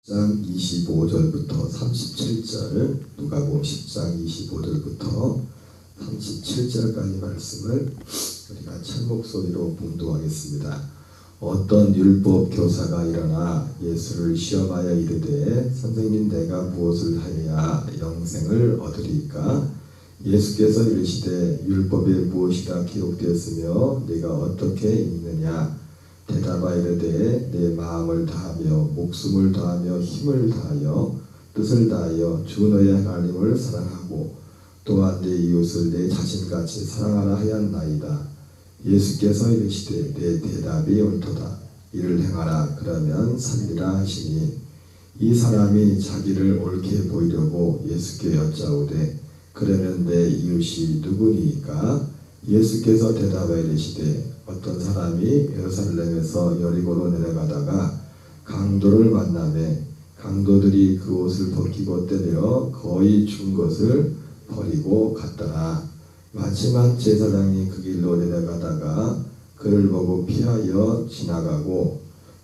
10장 25절부터 37절, 누가복음 10장 25절부터 37절까지 말씀을 우리가 찰목소리로 봉독하겠습니다. 어떤 율법 교사가 일어나 예수를 시험하여 이르되 선생님, 내가 무엇을 하여야 영생을 얻으리까? 예수께서 이르시되 율법에 무엇이라 기록되었으며 네가 어떻게 읽느냐? 대답하여 이르되 내 마음을 다하며 목숨을 다하며 힘을 다하여 뜻을 다하여 주 너의 하나님을 사랑하고 또한 내 이웃을 내 자신같이 사랑하라 하였나이다. 예수께서 이르시되 내 대답이 옳도다. 이를 행하라 그러면 살리라 하시니 이 사람이 자기를 옳게 보이려고 예수께 여짜오되 그러면 내 이웃이 누구니까? 예수께서 대답하여 이르시되 어떤 사람이 예루살렘에서 여리고로 내려가다가 강도를 만나매 강도들이 그 옷을 벗기고 때려 거의 죽은 것을 버리고 갔더라. 마침한 제사장이 그 길로 내려가다가 그를 보고 피하여 지나가고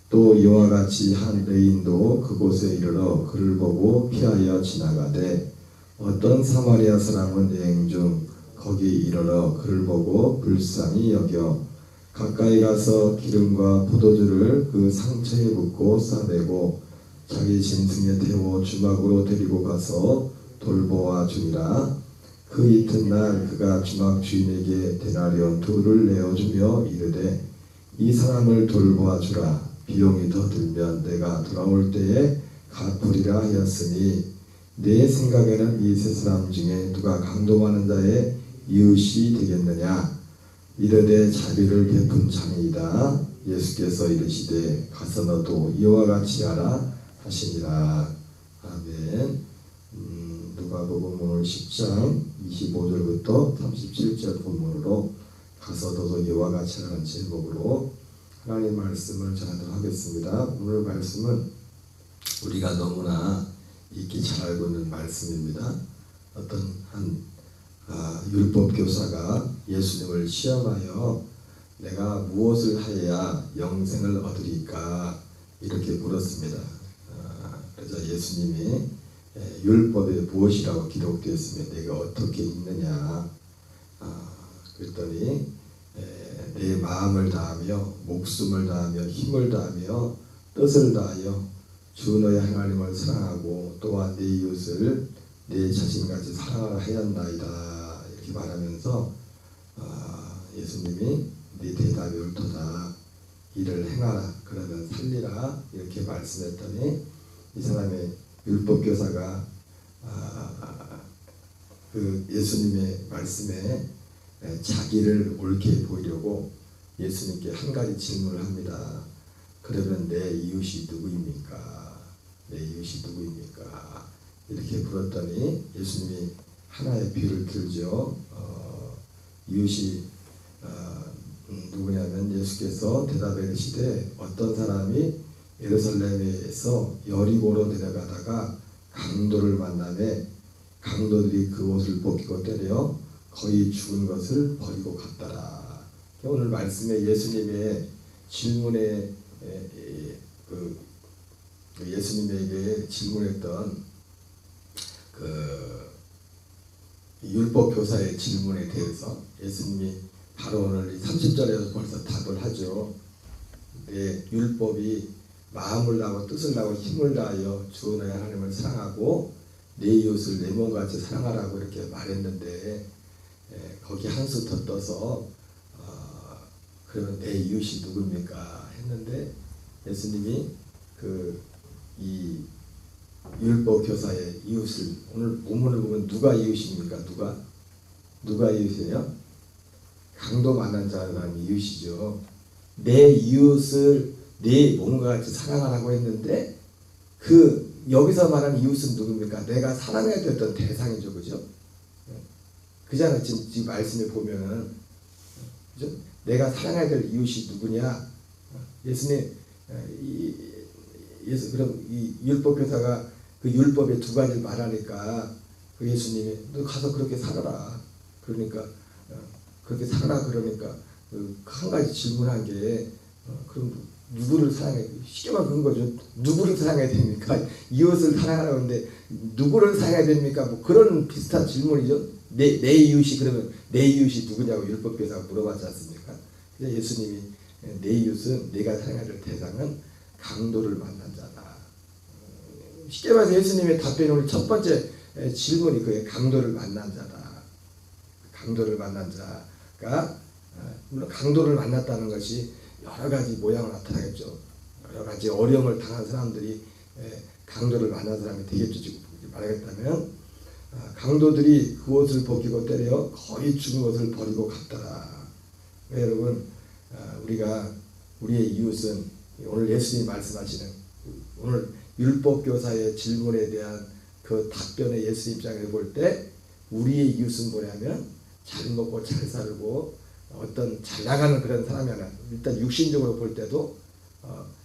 또 이와 같이 한 레인도 그곳에 이르러 그를 보고 피하여 지나가되 어떤 사마리아 사람은 여행 중 거기 이르러 그를 보고 불쌍히 여겨 가까이 가서 기름과 포도주를 그 상처에 붓고 싸매고 자기 짐승에 태워 주막으로 데리고 가서 돌보아 주니라. 그 이튿날 그가 주막 주인에게 데나리온 2를 내어주며 이르되 이 사람을 돌보아 주라. 비용이 더 들면 내가 돌아올 때에 갚으리라 하였으니 내 생각에는 이 세 사람 중에 누가 강도하는 자의 이웃이 되겠느냐? 이르되 자비를 베푼 자니이다. 예수께서 이르시되 가서 너도 이와 같이 하라 하시니라. 아멘. 누가복음 오늘 10장 25절부터 37절 본문으로 가서 너도 이와 같이 하라는 제목으로 하나님 말씀을 전하도록 하겠습니다. 오늘 말씀은 우리가 너무나 익히 잘 알고 있는 말씀입니다. 어떤 한 율법 교사가 예수님을 시험하여 내가 무엇을 하여야 영생을 얻으리까 이렇게 물었습니다. 그래서 예수님이 율법에 무엇이라고 기록되었으면 내가 어떻게 읽느냐? 그랬더니 내 마음을 다하며 목숨을 다하며 힘을 다하며 뜻을 다하여 주 너의 하나님을 사랑하고 또한 내 이웃을 내 자신같이 사랑하라 하였나이다. 이렇게 말하면서 예수님이 네 대답이 옳도다. 이를 행하라 그러면 살리라 이렇게 말씀했더니 이 사람의 율법 교사가 그 예수님의 말씀에 자기를 옳게 보이려고 예수님께 한 가지 질문을 합니다. 그러면 내 이웃이 누구입니까? 내 이웃이 누구입니까? 이렇게 물었더니 예수님이 하나의 비유를 들죠. 이웃이 누구냐면 예수께서 대답해 이르시되 어떤 사람이 예루살렘에서 여리고로 내려가다가 강도를 만나매 강도들이 그 옷을 벗기고 때려 거의 죽은 것을 버리고 갔더라. 오늘 말씀에 예수님의 질문에 예수님에게 질문했던 그 율법 교사의 질문에 대해서 예수님이 바로 오늘 30절에서 벌써 답을 하죠. 내 율법이 마음을 다하고 뜻을 다하고 힘을 다하여 주 너의 하나님을 사랑하고 내 이웃을 내 몸같이 사랑하라고 이렇게 말했는데 거기 한 수 더 떠서 그러면 내 이웃이 누굽니까? 했는데 예수님이 이 율법 교사의 이웃을 오늘 본문을 보면 누가 이웃입니까? 누가 이웃이에요? 강도 만난 자라는 이웃이죠. 내 이웃을 내 몸과 같이 사랑하라고 했는데 여기서 말하는 이웃은 누굽니까? 내가 사랑해야 됐던 대상이죠, 그죠? 그잖아요. 지금 말씀에 보면은 그죠? 내가 사랑해야 될 이웃이 누구냐? 그럼 이 율법 교사가 그 율법의 2가지를 말하니까 그 예수님이 너 가서 그렇게 살아라. 그러니까 그렇게 살아라 그러니까 한 가지 질문한 게 그럼 누구를 사랑해? 쉽게 말하면 그런 거죠. 누구를 사랑해야 됩니까? 이웃을 사랑하라고 하는데 누구를 사랑해야 됩니까? 뭐 그런 비슷한 질문이죠. 내 이웃이 그러면 내 이웃이 누구냐고 율법교사가 물어봤지 않습니까? 그래서 예수님이 내 이웃은 내가 사랑해야 될 대상은 강도를 만난 자다. 쉽게 말해서 예수님의 답변이 오늘 첫 번째 질문이 그의 강도를 만난 자다. 강도를 만난 자가 물론 강도를 만났다는 것이 여러 가지 모양으로 나타나겠죠. 여러 가지 어려움을 당한 사람들이 강도를 만난 사람이 되겠죠. 지금 말하겠다면 강도들이 그 옷을 벗기고 때려 거의 죽은 것을 버리고 갔더라. 여러분 우리가 우리의 이웃은 오늘 예수님이 말씀하시는 오늘 율법교사의 질문에 대한 그 답변의 예수 입장에서 볼 때 우리의 이웃은 뭐냐면 잘 먹고 잘 살고 어떤 잘 나가는 그런 사람이 아니라 일단 육신적으로 볼 때도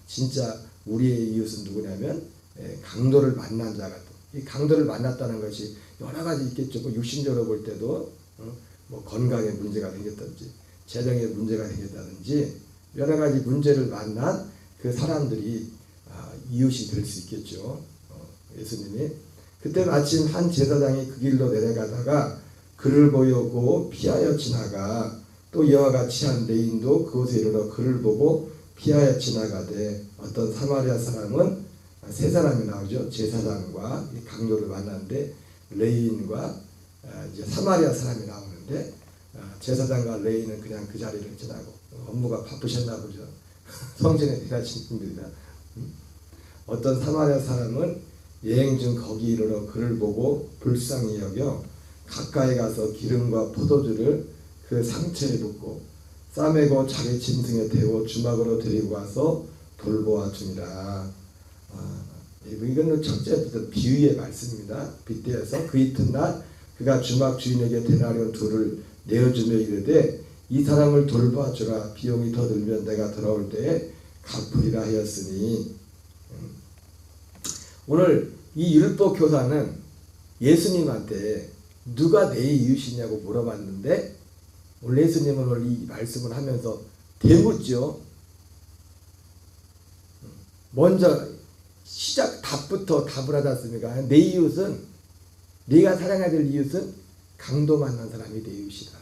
진짜 우리의 이웃은 누구냐면 강도를 만난 자가 이 강도를 만났다는 것이 여러 가지 있겠죠. 육신적으로 볼 때도 뭐 건강에 문제가 생겼든지 재정에 문제가 생겼다든지 여러 가지 문제를 만난 그 사람들이 이웃이 될 수 있겠죠. 예수님이 그때 마침 한 제사장이 그 길로 내려가다가 그를 보고 피하여 지나가 또 이와 같이 한 레인도 그곳에 이르러 그를 보고 피하여 지나가되 어떤 사마리아 사람은 세 사람이 나오죠. 제사장과 강도를 만났는데 레인과 이제 사마리아 사람이 나오는데 제사장과 레인은 그냥 그 자리를 지나고 업무가 바쁘셨나 보죠. 성전에 일하시는 분들이라 어떤 사마리아 사람은 여행 중 거기 이르러 그를 보고 불쌍히 여겨 가까이 가서 기름과 포도주를 그 상처에 붓고 싸매고 자기 짐승에 태워 주막으로 데리고 와서 돌보아 주니라. 이거는 첫째부터 비유의 말씀입니다. 빗대어서 그 이튿날 그가 주막 주인에게 데나리온 둘을 내어주며 이르되 이 사람을 돌보아 주라. 비용이 더 들면 내가 돌아올 때에 갚으리라 하였으니 오늘 이 율법 교사는 예수님한테 누가 내 이웃이냐고 물어봤는데 오늘 예수님은 오늘 이 말씀을 하면서 대묻죠. 먼저 시작 답부터 답을 하지 않습니까? 내 이웃은 네가 사랑해야 될 이웃은 강도 만난 사람이 내 이웃이다.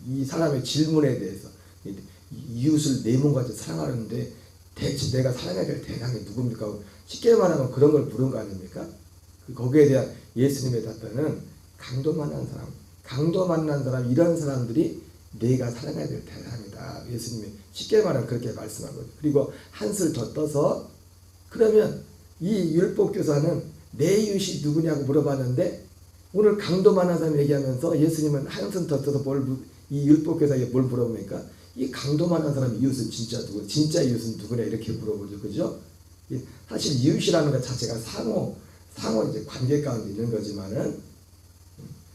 이 사람의 질문에 대해서 이웃을 내 몸같이 사랑하는데 대체 내가 사랑해야 될 대상이 누굽니까? 쉽게 말하면 그런 걸 물은 거 아닙니까? 거기에 대한 예수님의 답변은 강도 만난 사람, 강도 만난 사람 이런 사람들이 내가 사랑해야 될 대상이다. 예수님이 쉽게 말하면 그렇게 말씀한 거죠. 그리고 한술 더 떠서 그러면 이 율법교사는 내 이웃이 누구냐고 물어봤는데 오늘 강도 만난 사람 얘기하면서 예수님은 한숨 더 떠서 이 율법교사에게 뭘 물어봅니까? 이 강도 만난 사람 이웃은 진짜 누구? 진짜 이웃은 누구냐 이렇게 물어보죠, 그죠? 사실 이웃이라는 것 자체가 상호 이제 관계 가운데 있는 거지만은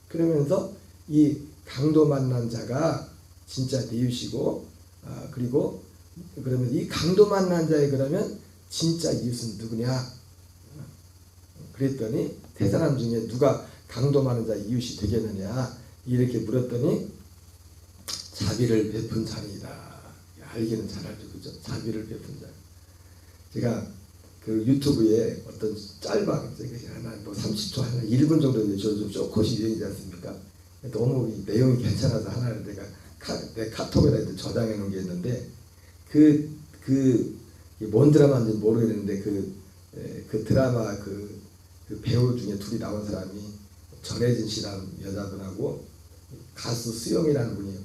그러면서 이 강도 만난 자가 진짜 내 이웃이고 그리고 그러면 이 강도 만난 자의 그러면 진짜 이웃은 누구냐? 그랬더니 세 사람 중에 누가 강도 만난 자의 이웃이 되겠느냐 이렇게 물었더니 자비를 베푼 자이다. 알기는 잘 알죠, 그죠? 자비를 베푼 자. 제가 그 유튜브에 어떤 짤방 하나 뭐 30초 하나 1분 정도 좀 쇼컷이 유행이지 않습니까? 너무 이 내용이 괜찮아서 하나를 내 카톡에다 저장해 놓은 게 있는데 뭔 드라마인지 모르겠는데 그 드라마 그 배우 중에 둘이 나온 사람이 전혜진 씨라는 여자분하고 가수 수영이라는 분이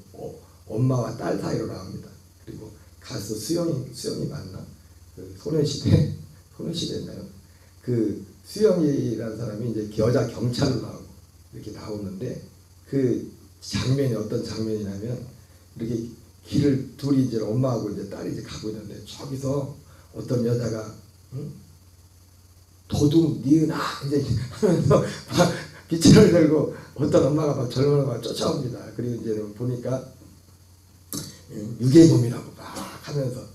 엄마와 딸 사이로 나옵니다. 그리고 가수 수영이 맞나? 그 소녀시대였나요? 그 수영이라는 사람이 이제 여자 경찰로 나오고 이렇게 나오는데 그 장면이 어떤 장면이냐면 이렇게 길을 둘이 이제 엄마하고 이제 딸이 이제 가고 있는데 저기서 어떤 여자가 도둑 니은아 이제 하면서 막 기차를 들고 어떤 엄마가 막 젊은 엄마가 쫓아옵니다. 그리고 이제 보니까 유괴범이라고 막 하면서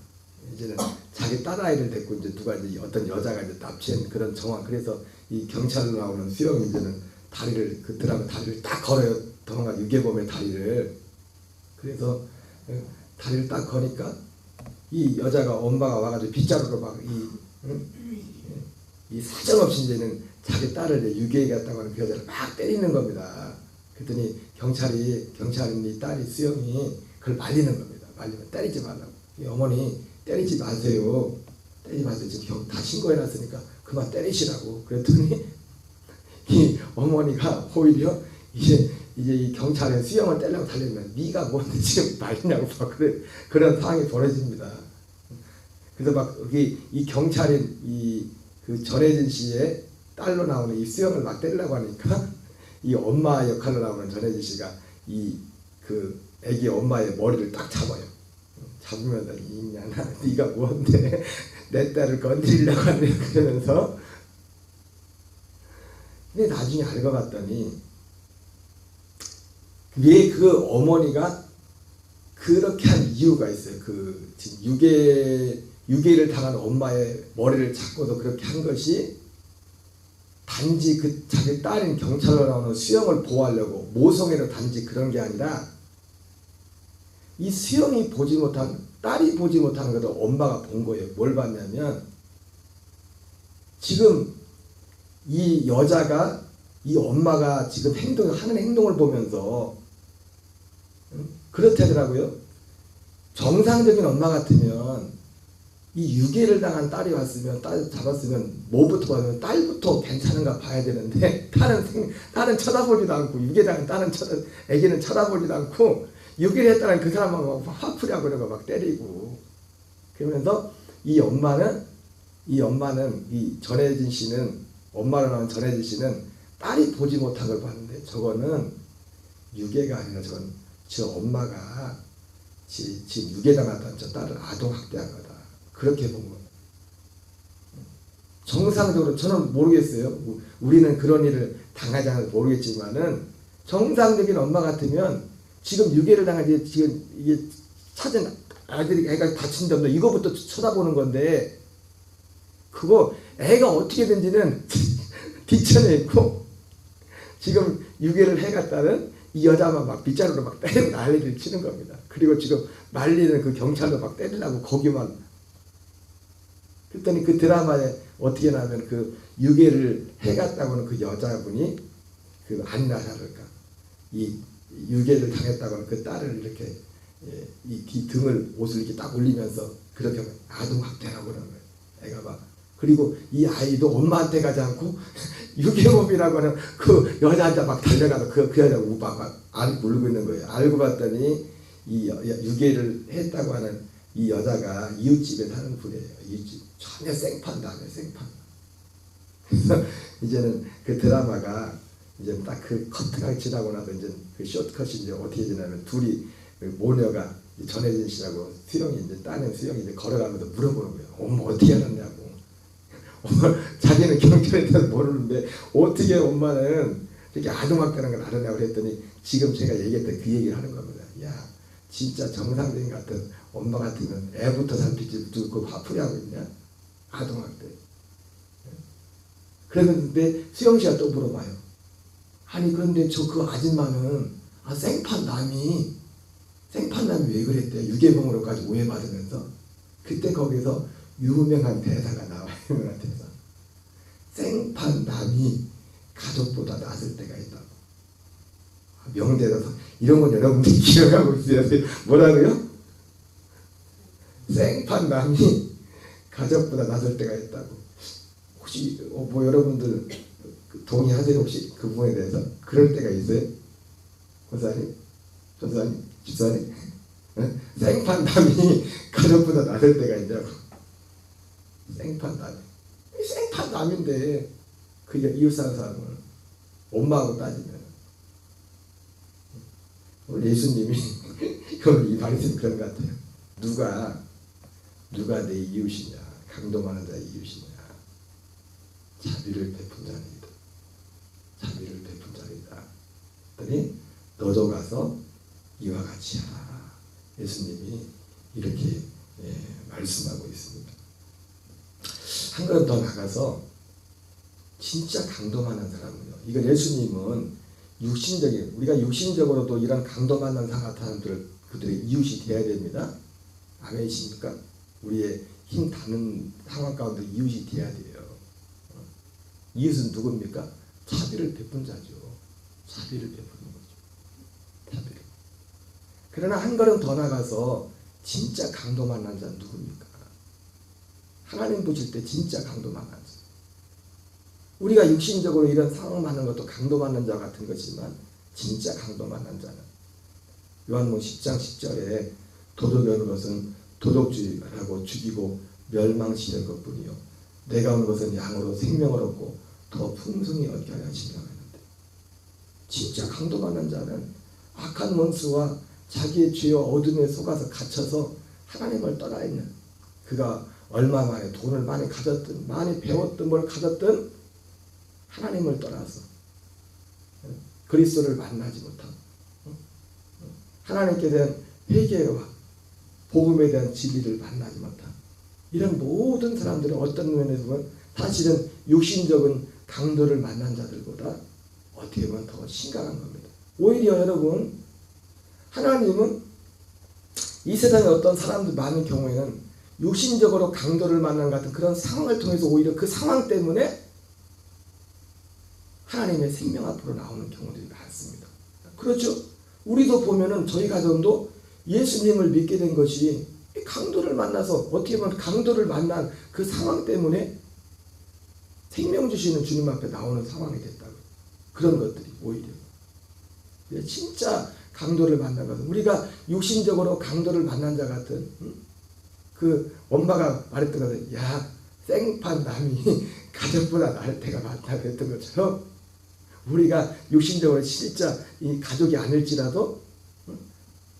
이제는 자기 딸아이를 데리고 이제 누가 이제 어떤 여자가 이제 납치한 그런 정황. 그래서 이 경찰로 나오는 수영이 이제는 다리를 그 드라마 다리를 딱 걸어요. 도망간 유괴범의 다리를. 그래서 다리를 딱 거니까 이 여자가 엄마가 와가지고 빗자루로 이 사정없이 이제는 자기 딸을 이제 유괴했다고 하는 그 여자를 막 때리는 겁니다. 그랬더니 경찰이 딸이 수영이 그걸 말리는 겁니다. 말리면 때리지 말라고. 이 어머니 때리지 마세요. 때리지 마세요. 지금 다 신고해놨으니까 그만 때리시라고. 그랬더니 이 어머니가 오히려 이제 이 경찰에 수영을 때리려고 달리면 네가 뭔데 지금 말리냐고 막 그런 상황이 벌어집니다. 그래서 막 여기 이 경찰인 그 전혜진 씨의 딸로 나오는 이 수영을 막 때리려고 하니까 이 엄마 역할로 나오는 전혜진 씨가 그 애기 엄마의 머리를 딱 잡아요. 잡으면서 이년아 네가 뭔데 내 딸을 건드리려고 하네 그러면서. 근데 나중에 알고 봤더니 왜 그 어머니가 그렇게 한 이유가 있어요. 그 지금 유괴를 당한 엄마의 머리를 잡고도 그렇게 한 것이 단지 그 자기 딸인 경찰로 나오는 수영을 보호하려고 모성애로 단지 그런 게 아니라 이 수영이 보지 못한 딸이 보지 못하는 것도 엄마가 본 거예요. 뭘 봤냐면 지금 이 여자가 이 엄마가 지금 하는 행동을 보면서 그렇다더라고요. 정상적인 엄마 같으면 이 유괴를 당한 딸이 왔으면 딸 잡았으면 뭐부터 봐면 딸부터 괜찮은가 봐야 되는데 딸은 쳐다보지도 않고 유괴당한 애기는 쳐다보지도 않고 유괴를 했다는 그 사람하고 화풀이하고 그러고 막 때리고 그러면서 이 엄마는 이 전혜진 씨는 엄마로 나온 전혜진 씨는 딸이 보지 못한 걸 봤는데 저거는 유괴가 아니라 저 엄마가 지금 유괴당했던 저 딸을 아동학대한 거다. 그렇게 본 거예요. 정상적으로 저는 모르겠어요. 우리는 그런 일을 당하지 않아서 모르겠지만은 정상적인 엄마 같으면 지금 유괴를 당한 지금 이게 찾은 애가 다친 점도 이거부터 쳐다보는 건데 그거 애가 어떻게든지는 뒷천에 있고 지금 유괴를 해갔다는 이 여자만 막 빗자루로 막 때리고 난리를 치는 겁니다. 그리고 지금 말리는 그 경찰도 막 때리려고 거기만. 그랬더니 그 드라마에 어떻게 나면 그 유괴를 해갔다고 하는 그 여자분이 그 아니나 다를까 이 유괴를 당했다고 하는 그 딸을 이렇게 이 등을 옷을 이렇게 딱 올리면서 그렇게 아동학대라고 그러는 거예요. 애가 막. 그리고 이 아이도 엄마한테 가지 않고 유괴범이라고 하는 그 여자한테 막 달려가서 그 여자가 막 안고 울고 있는 거예요. 알고 봤더니 이 유괴를 했다고 하는 이 여자가 이웃집에 사는 분이에요. 이웃집 전혀 생판다며 생판. 그래서 이제는 그 드라마가 이제 딱 그 커트가 지나고 나서 이제 그 쇼트컷이 이제 어떻게 되냐면 둘이 모녀가 전혜진 씨라고 수영이 이제 따는 수영이 이제 걸어가면서 물어보는 거예요. 엄마 어떻게 알았냐고. 엄마 자기는 경찰에 대해서 모르는데 어떻게 엄마는 이렇게 아동학대라는 걸 알았냐고 그랬더니 지금 제가 얘기했던 그 얘기를 하는 겁니다. 야 진짜 정상적인 같은 엄마 같으면 애부터 살피지 그 화풀이하고 있냐? 아동학대. 그랬는데 수영씨가 또 물어봐요. 아니 그런데 그 아줌마는 생판남이 왜 그랬대? 유괴범으로까지 오해받으면서 그때 거기서 유명한 대사가 나와요. 유명한 대사. 생판남이 가족보다 낫을 때가 있다고. 명대에서 이런 건 여러분들이 기억하고 있어야 돼요. 뭐라고요? 생판남이 가족보다 낫을 때가 있다고. 혹시 뭐 여러분들 동의하세요? 혹시 그 부분에 대해서? 그럴 때가 있어요? 권사님? 전사님? 집사님? 생판남이 가족보다 낫을 때가 있냐고. 생판남인데 그게 이웃 사는 사람을 엄마하고 따지면 예수님이 이 말씀이 그런 것 같아요. 누가 내 이웃이냐? 강도 많은 자의 이웃이냐? 자비를 베푼 자입니다. 자비를 베푼 자이다. 그랬더니 너도 가서 이와 같이 하라. 예수님이 이렇게 말씀하고 있습니다. 한 걸음 더 나가서 진짜 강도 많은 사람은요. 이건 예수님은 우리가 육신적으로도 이런 강도 많은 사람들을 그들의 이웃이 되어야 됩니다. 아멘이십니까? 우리의 힘 닿는 상황 가운데 이웃이 돼야 돼요. 이웃은 누굽니까? 자비를 베푼 자죠. 자비를 베푸는 거죠. 자비를. 그러나 한 걸음 더 나가서 진짜 강도 만난 자는 누굽니까? 하나님 보실 때 진짜 강도 만난 자. 우리가 육신적으로 이런 상황 만난 것도 강도 만난 자 같은 것이지만 진짜 강도 만난 자는 요한복음 10장 10절에 도덕이 오는 것은 도덕주의라고 죽이고 멸망시킬 것뿐이요 내가 온 것은 양으로 생명을 얻고 더 풍성히 얻게 하려 하심이라고 했는데 진짜 강도 만난 자는 악한 원수와 자기의 죄와 어둠에 속아서 갇혀서 하나님을 떠나 있는 그가 얼마 만에 돈을 많이 가졌든 많이 배웠든 뭘 가졌든 하나님을 떠나서 그리스도를 만나지 못하고 하나님께 대한 회개와 복음에 대한 진리를 만나지 못한 이런 모든 사람들은 어떤 면에서 보면 사실은 육신적인 강도를 만난 자들보다 어떻게 보면 더 심각한 겁니다. 오히려 여러분 하나님은 이 세상에 어떤 사람들 많은 경우에는 육신적으로 강도를 만난 같은 그런 상황을 통해서 오히려 그 상황 때문에 하나님의 생명 앞으로 나오는 경우들이 많습니다. 그렇죠? 우리도 보면은 저희 가정도 예수님을 믿게 된 것이 강도를 만나서 어떻게 보면 강도를 만난 그 상황 때문에 생명 주시는 주님 앞에 나오는 상황이 됐다고. 그런 것들이 오히려 진짜 강도를 만난 것은 우리가 육신적으로 강도를 만난 자 같은 그 엄마가 말했던 것은 야 생판 남이 가족보다 나을 때가 많다 그랬던 것처럼 우리가 육신적으로 진짜 이 가족이 아닐지라도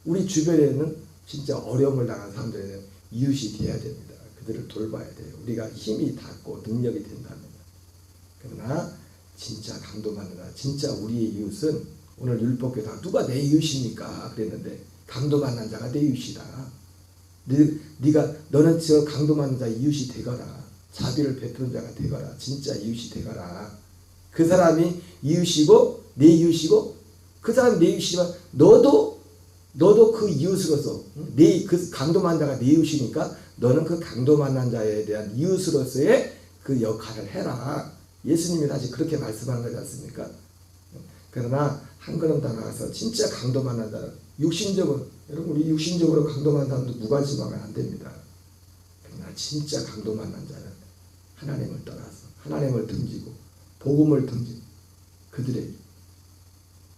우리 주변에는 진짜 어려움을 당한 사람들에 대한 이웃이 돼야 됩니다. 그들을 돌봐야 돼요. 우리가 힘이 닿고 능력이 된다면. 그러나 진짜 강도 만나다 진짜 우리의 이웃은 오늘 율법교사 누가 내 이웃입니까? 그랬는데 강도 만난 자가 내 이웃이다. 너는 저 강도 만난 자 이웃이 되거라. 자비를 베푸는 자가 되거라. 진짜 이웃이 되거라. 그 사람이 이웃이고 내 이웃이고 그 사람이 내 이웃이지만 너도 그 이웃으로서 그 강도 만난 자가 내 이웃이니까 너는 그 강도 만난 자에 대한 이웃으로서의 그 역할을 해라. 예수님이 다시 그렇게 말씀하는 거지 않습니까? 그러나 한 걸음 더 나가서 진짜 강도 만난 자는 육신적으로 여러분 우리 육신적으로 강도 만난 사람도 무관심하면 안 됩니다. 그러나 진짜 강도 만난 자는 하나님을 떠나서 하나님을 등지고 복음을 등지고 그들에게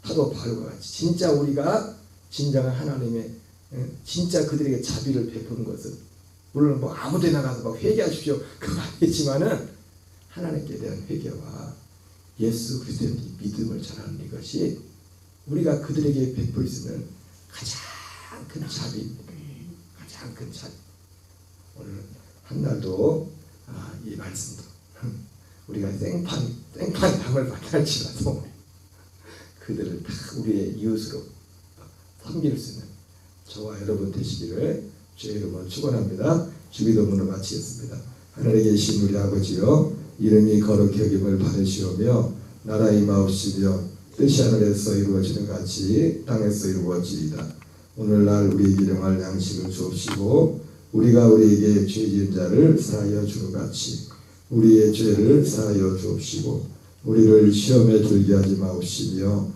사도 바울과 같이 진짜 우리가 진정한 하나님의 진짜 그들에게 자비를 베푸는 것은 물론 뭐 아무데나 가서 막 회개하십시오 그건 아니지만은 하나님께 대한 회개와 예수 그리스도의 믿음을 전하는 이것이 우리가 그들에게 베풀 수 있는 가장 큰 자비입니다. 가장 큰 자비. 오늘 한 날도 이 말씀도 우리가 생판 담을 만날지라도 그들을 다 우리의 이웃으로 섬길 수 있는 저와 여러분 되시기를 주의 이름으로 축원합니다. 주기도문을 마치겠습니다. 하늘에 계신 우리 아버지여 이름이 거룩히 여김을 받으시오며 나라 임하옵시며 뜻이 하늘에서 이루어지는 같이 땅에서 이루어지이다. 오늘날 우리에게 일용할 양식을 주옵시고 우리가 우리에게 죄 지은 자를 사하여 주는 같이 우리의 죄를 사하여 주옵시고 우리를 시험에 들게 하지 마옵시며